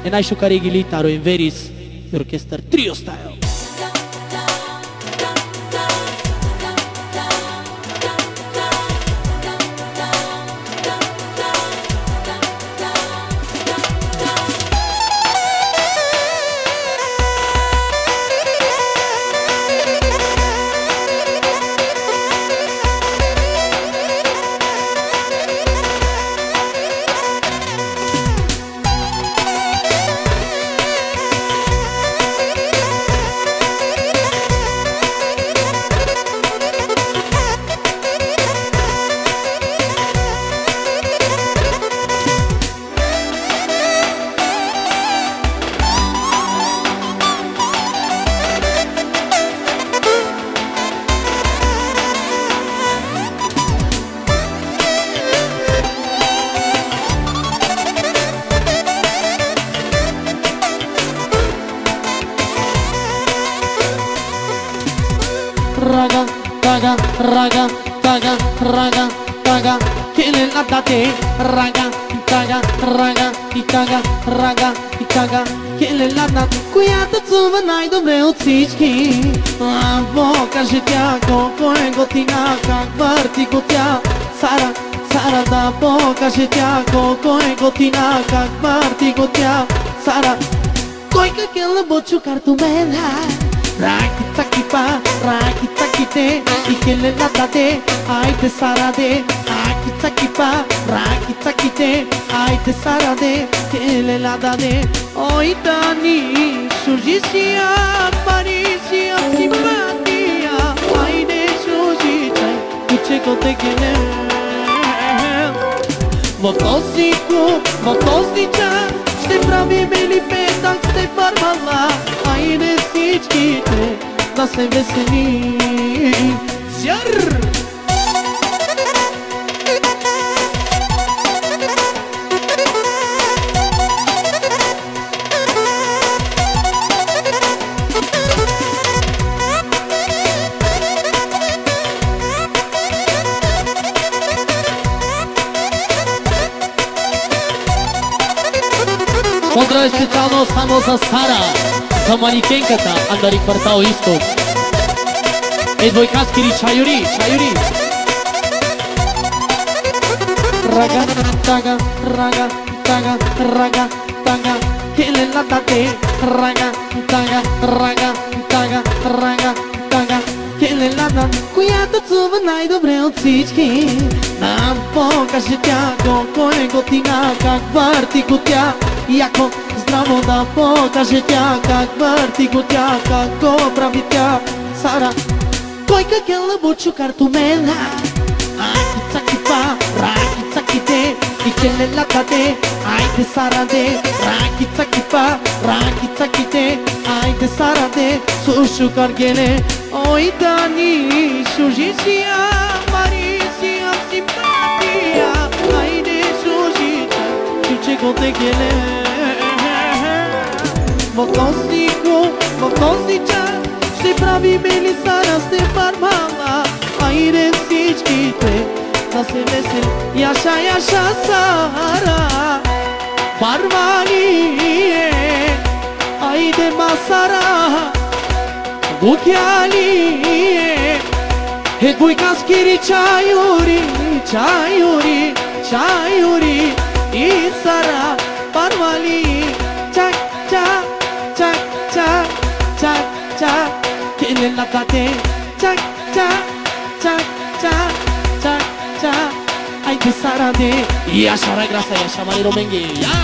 e najshuka Gilitaro in Veris orchestra trio style. Raga, taga, raga, taga, raga, taga, killing la date, raga, taga, raga, taga, raga, taga, killing la date. Която цува най-добре от всички. Abo, каже тя, колко е готина, как върти го тя. Сара, Сара, да покаже тя, колко е готина, как върти го тя. Сара, кой как е лъбочо картомена. Raki taki pa, raki taki te, i kele nada de, ai te sara de. Raki taki pa, raki taki te, ai te sara de, kele nada de. Oi Dani, surgisia, Parísia, simpatia, ai de surgitai, tu chego te kele. В този час ще правим или петък, ще фармала, айде всичките да се веселим. Зяр! Поздрав специално само за Сара, за манекенката, Андари квартал Исток. Двойкаски чаюри, чаюри. Raga, taga, raga, taga, raga, taga, kele la date. Raga, taga, raga, taga, raga, taga, kele la date. Която цува най-добре от всички. Нам покаже тя, колко е готина, как върти го тя. Яко, здраво да покаже тя, как върти го тя, как го прави тя. Сара, кой как е лъбочо картомена. Аки цаки па, раки цаки те, и келе лата те, айде Сара де. Раки цаки па, раки цаки те, айде Сара де, сушу каргеле. Ой Дани, surgisia, Parísia, simpatia, айде surgita, tu chego te kele. В този час ще правим ли Сара, сте фармала, айде всичките да се весели. Яша, яша, Сара, барвани, айде Масара, гукяли, двойкаски чаюри, чаюри, чаюри, и Сара, барвали, чак, чак, чак, чак, чак, чак, kele la date, чак, чак, чак, чак, чак, чак, айде Сара де. Яша реграса, яша мали роменги, я!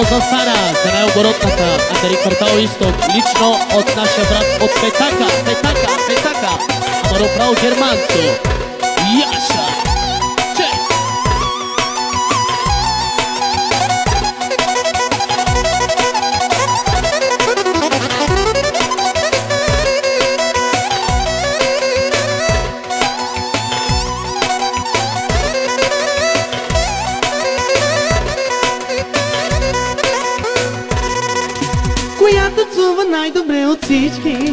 За Сара, за най-оборотната, Андари квартал Исток, лично от нашия брат от Петака, Амаро право германцо, Яша! танцува най-добре от всички.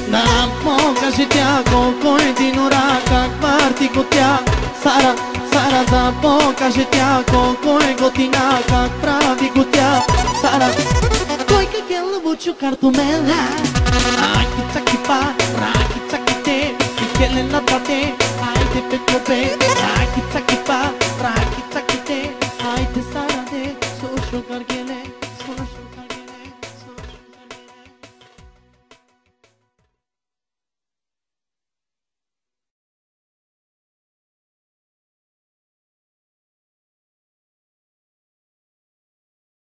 Да покаже тя колко е динора, как върти го тя. Сара, Сара, да покаже тя колко е готина, как прави го тя. Сара, кой как е лъбучо картомела. Раки цаки па, раки цаки те, и келе на тате, айде петлопе. Раки цаки па,